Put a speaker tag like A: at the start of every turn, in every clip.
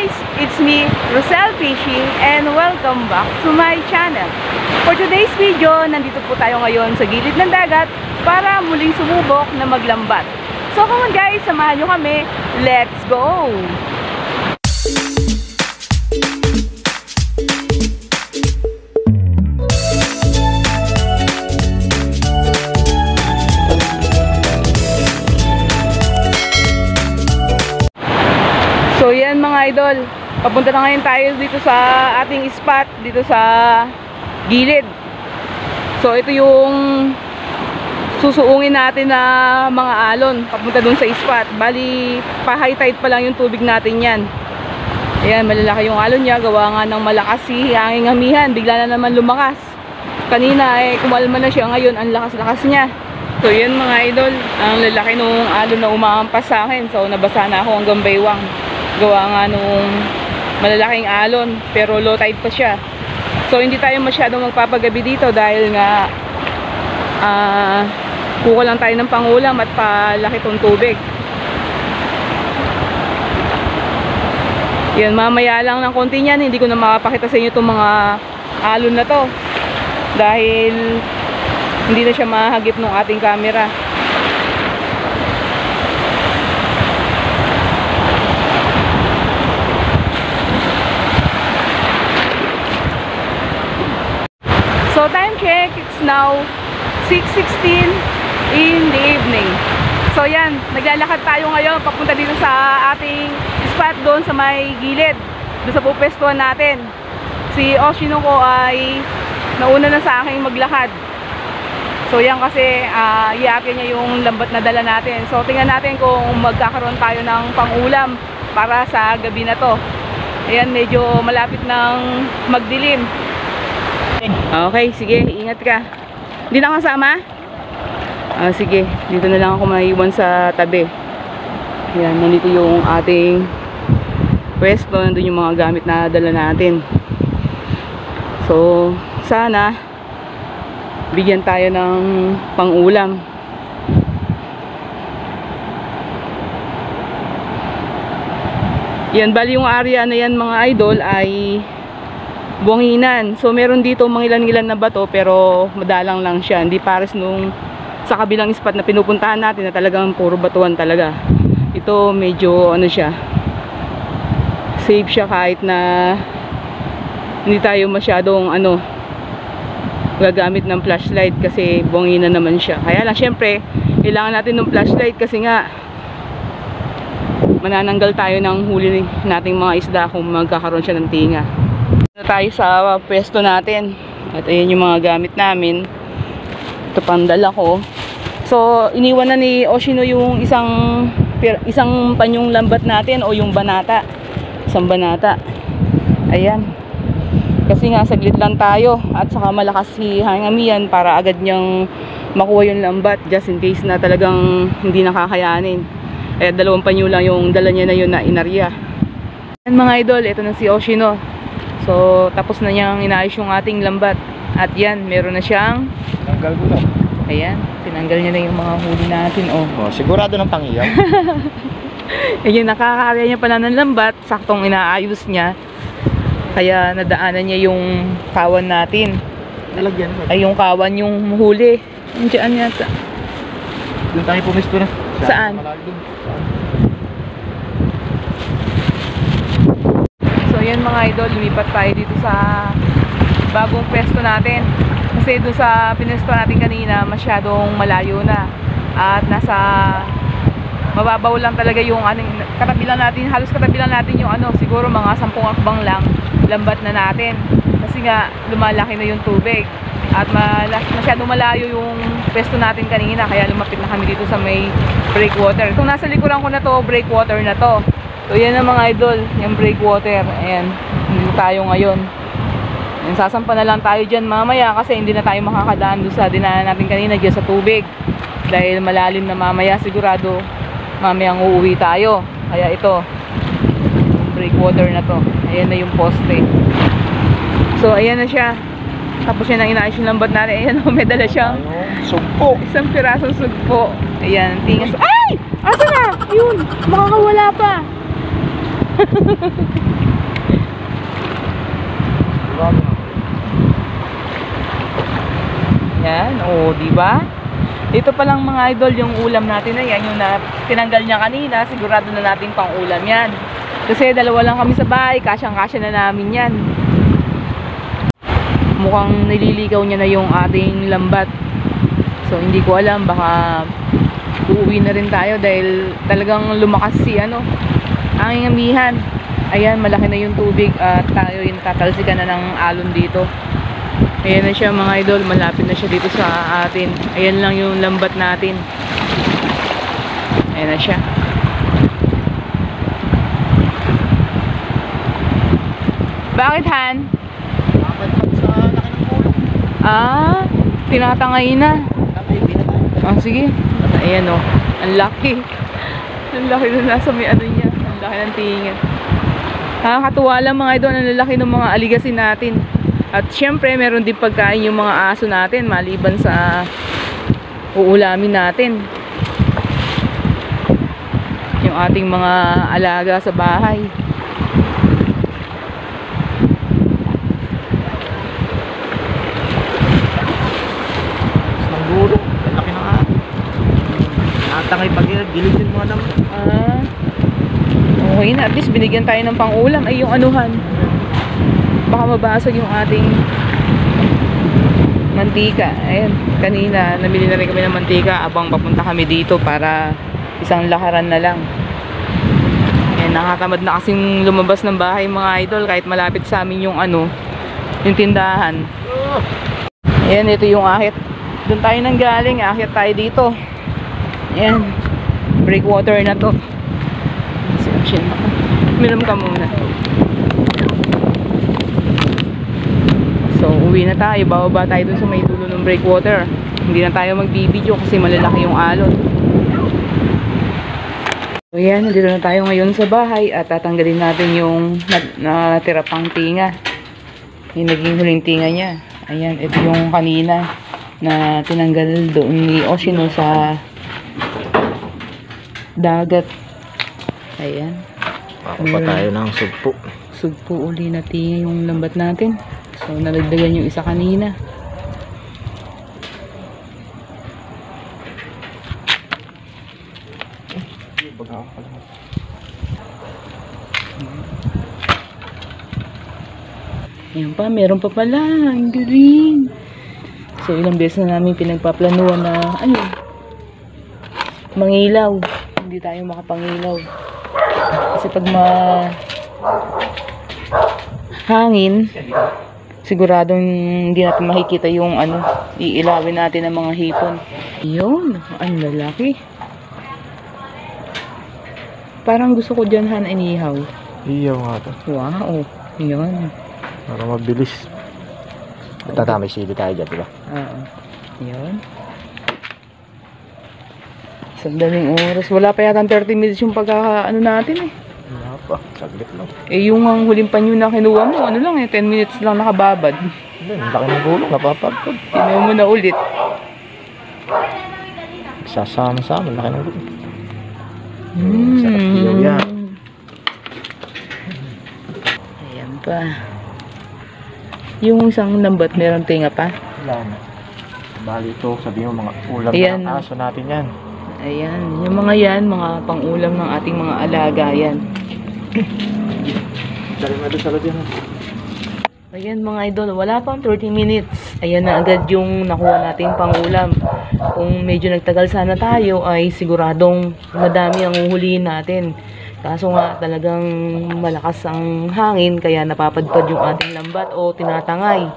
A: guys, it's me, Rosel Fishing, and welcome back to my channel. For today's video, nandito po tayo ngayon sa gilid ng dagat para muling sumubok na maglambat. So come on guys, samahan nyo kami. Let's go! So yan mga idol, papunta na ngayon tayo dito sa ating spot, dito sa gilid. So ito yung susuungin natin na mga alon, papunta dun sa spot. Bali, pa-high tide pa lang yung tubig natin yan. Ayan, malalaki yung alon niya, gawa nga ng malakas si hanging amihan, bigla na naman lumakas. Kanina kumalma na siya, ngayon ang lakas-lakas niya. So yan mga idol, ang lalaki nung alon na umaampas sa akin. So nabasa na ako hanggang baywang. Gawa nga nung malalaking alon, pero low tide pa siya. So hindi tayo masyadong magpapagabi dito dahil nga kuha lang tayo ng pangulam at palaki tong tubig. Yan, mamaya lang ng konti niyan, hindi ko na makapakita sa inyo itong mga alon na to dahil hindi na siya mahagip ng ating camera. So time check, it's now 6:16 in the evening. So yan, naglalakad tayo ngayon papunta dito sa ating spot doon sa may gilid, doon sa pupwestuhan natin. Si Oshino ko ay nauna na sa aking maglakad. So yan kasi iapya niya yung lambat na dala natin. So tingnan natin kung magkakaroon tayo ng pangulam para sa gabi na to. Ayan, medyo malapit ng magdilim. Okay, sige, ingat ka. Hindi na kasama? Sige, dito na lang ako maiwan sa tabi. Ayan, nandito yung ating pwesto. Nandun yung mga gamit na dala natin. So, sana bigyan tayo ng pangulam. Yan, bali yung area na yan mga idol ay buwanginan. So meron dito mga ilan-ilan na bato pero madalang lang siya. Hindi pares nung sa kabilang spot na pinupuntahan natin na talagang puro batuan talaga. Ito medyo ano siya, safe siya kahit na hindi tayo masyadong gagamit ng flashlight kasi buwanginan naman siya. Kaya lang syempre kailangan natin ng flashlight kasi nga manananggal tayo ng huli nating mga isda kung magkakaroon siya ng tinga. Tayo sa pwesto natin at ayan yung mga gamit namin. Ito pandala ko. So iniwan na ni Oshino yung isang panyong lambat natin o yung banata, isang banata. Ayan, kasi nga saglit lang tayo at saka malakas si hangamian para agad niyang makuha yung lambat just in case na talagang hindi nakakayanin. Kaya dalawang panyo lang yung dala niya na yun na inarya. Ayan mga idol, ito na si Oshino. So, tapos na niyang inaayos yung ating lambat. At yan, meron na siyang
B: tinanggal ko na.
A: Ayan, tinanggal niya na yung mga huli natin. Oh,
B: sigurado ng pangiyaw.
A: Ayan, nakakakarya niya pala ng lambat. Saktong inaayos niya. Kaya nadaanan niya yung kawan natin.
B: Nalagyan mo?
A: Ay, yung kawan yung huli. Diyan yata.
B: Doon tayo pumisto na.
A: Saan? Yan mga idol, lumipat tayo dito sa bagong pwesto natin kasi doon sa pinesto natin kanina masyadong malayo na at nasa mababaw lang talaga yung katabilan natin, halos katabilan natin yung siguro mga 10 akbang lang lambat na natin kasi nga lumalaki na yung tubig at masyadong malayo yung pwesto natin kanina kaya lumapit na kami dito sa may breakwater. Kung nasa likuran ko na to, breakwater na to. So yan ang mga idol, yung breakwater. Ayan, dito tayo ngayon. Ayan, sasampa na lang tayo dyan mamaya kasi hindi na tayo makakadaan doon sa dinaanan natin kanina dyan sa tubig. Dahil malalim na mamaya, sigurado mamayang uuwi tayo. Kaya ito, breakwater na to. Ayan na yung poste. So ayan na siya. Tapos yan ang inaayos yung lambat natin. Ayan, may dala siyang
B: sugpo.
A: Isang pirasong sugpo. Ayan, tingas. Ay! Asa na? Yun, makakawala pa. Yan, o, di ba? Ito pa lang mga idol, yung ulam natin na yan, yung tinanggal niya kanina, sigurado na natin pang ulam yan. Kasi dalawa lang kami sa bahay, kasyang-kasya na namin yan. Mukhang nililigaw niya na yung ating lambat. So, hindi ko alam, baka uuwi na rin tayo dahil talagang lumakas si anging amihan. Ayan, malaki na yung tubig at tayo yung tatalsikan na ng alon dito. Ayan na siya mga idol, malapit na siya dito sa atin. Ayan lang yung lambat natin. Ayan na siya. Bakit, Han?
B: Dapat pag sa laki ng ulo.
A: Ah, tinatangay na.
B: Tamay, pinatay.
A: Sige. Ayan o, ang laki. Ang laki na nasa may niya. Ang laki ng tingin. Nakakatuwa lang mga idol, ang lalaki ng mga aligasin natin. At syempre, meron din pagkain yung mga aso natin maliban sa uulamin natin. Yung ating mga alaga sa bahay.
B: Ng gulo. Ang laki na nga. Nakatangay pag gilid yung mga naman.
A: Okay na, at least binigyan tayo ng pang-ulam. Ay, yung anuhan. Baka mabasag yung ating mantika. Ayan, kanina namili na rin kami ng mantika abang papunta kami dito para isang lakaran na lang. Ayan, nakatamad na kasing lumabas ng bahay mga idol kahit malapit sa amin yung yung tindahan. Ayan, ito yung akit. Doon tayo nang galing, akit tayo dito. Ayan, breakwater na to. Minom ka muna. So, uwi na tayo. Bababa tayo dun sa may dulo ng breakwater. Hindi na tayo magbibideo kasi malalaki yung alon. So, yan. Dito na tayo ngayon sa bahay at tatanggalin natin yung natira pang tinga. Yung naging huling tinga niya. Ayan. Ito yung kanina na tinanggal doon ni Oshino sa dagat. Ayan.
B: Pakupa tayo ng sugpo.
A: Sugpo uli na tinga yung lambat natin. So, nalagdagan yung isa kanina. Ayan pa, meron pa pala. Ang galing. So, ilang beses na namin pinagpaplanuhan na, mangilaw. Hindi tayo makapangilaw. Kasi pag hangin, siguradong hindi natin makikita yung iilawin natin ng mga hipon. Yun, ang lalaki. Parang gusto ko dyan, Han, inihaw.
B: Iyaw nga to.
A: Wow, yun.
B: Para mabilis. Tatamay sili tayo dyan, diba?
A: Oo, yun. Sandaling oras. Wala pa yata 30 minutes yung natin eh.
B: Wala pa, saglit lang.
A: Eh, yung ang huling panyo na kinuha mo, 10 minutes lang nakababad.
B: Hindi, ang laki ng gulo, napapagpag.
A: Tinaw mo na ulit.
B: Sasama-sama, laki ng gulo.
A: Mm.
B: Sarap iyaw yan.
A: Ayan pa. Yung isang lambat, meron tinga pa.
B: Wala na. Bali ito, sabi mo mga ulam
A: Ayan.
B: ng aso natin yan.
A: Ayan. Yung mga yan, mga pang-ulam ng ating mga alaga yan.
B: Dali na doon sa lagyan.
A: Ayan mga idol, wala pang 30 minutes. Ayan na agad yung nakuha nating pang-ulam. Kung medyo nagtagal sana tayo, ay siguradong madami ang uhulihin natin. Kaso nga talagang malakas ang hangin, kaya napapadpad yung ating lambat o tinatangay.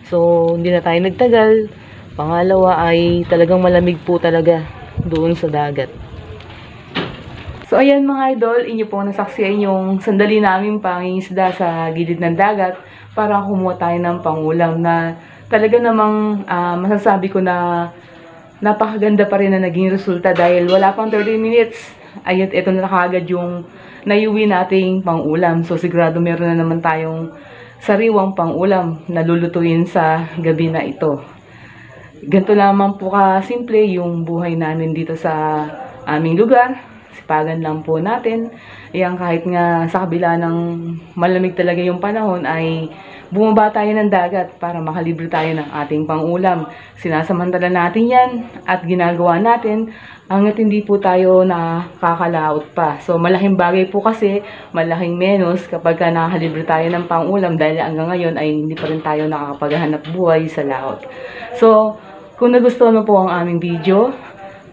A: So, hindi na tayo nagtagal. Pangalawa ay talagang malamig po talaga doon sa dagat. So, ayan mga idol, inyo po nasaksiyan yung sandali namin pangingisda sa gilid ng dagat para kumuha tayo ng pangulam na talaga namang masasabi ko na napakaganda pa rin na naging resulta dahil wala pang 30 minutes. Ayun, ito na kaagad yung naiuwi nating pangulam. So, sigurado meron na naman tayong sariwang pangulam na lulutuin sa gabi na ito. Ganito lamang po ka simple yung buhay namin dito sa aming lugar, sipagan lang po natin. Ayan, kahit nga sa kabila ng malamig talaga yung panahon ay bumaba tayo ng dagat para makalibre tayo ng ating pangulam. Sinasamantala natin yan at ginagawa natin hanggat hindi po tayo nakakalaot pa. So malaking bagay po kasi, malaking menos kapag nakakalibre tayo ng pangulam dahil hanggang ngayon ay hindi pa rin tayo nakakapaghanap buhay sa laot. So kung nagustuhan mo po ang aming video,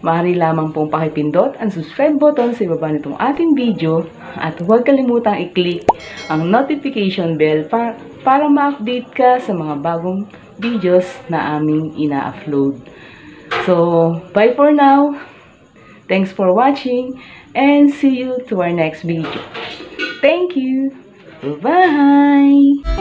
A: maaari lamang pong pakipindot ang subscribe button sa ibaba nitong ating video at huwag kalimutang i-click ang notification bell para ma-update ka sa mga bagong videos na aming ina-upload. So, bye for now. Thanks for watching and see you to our next video. Thank you. Bye!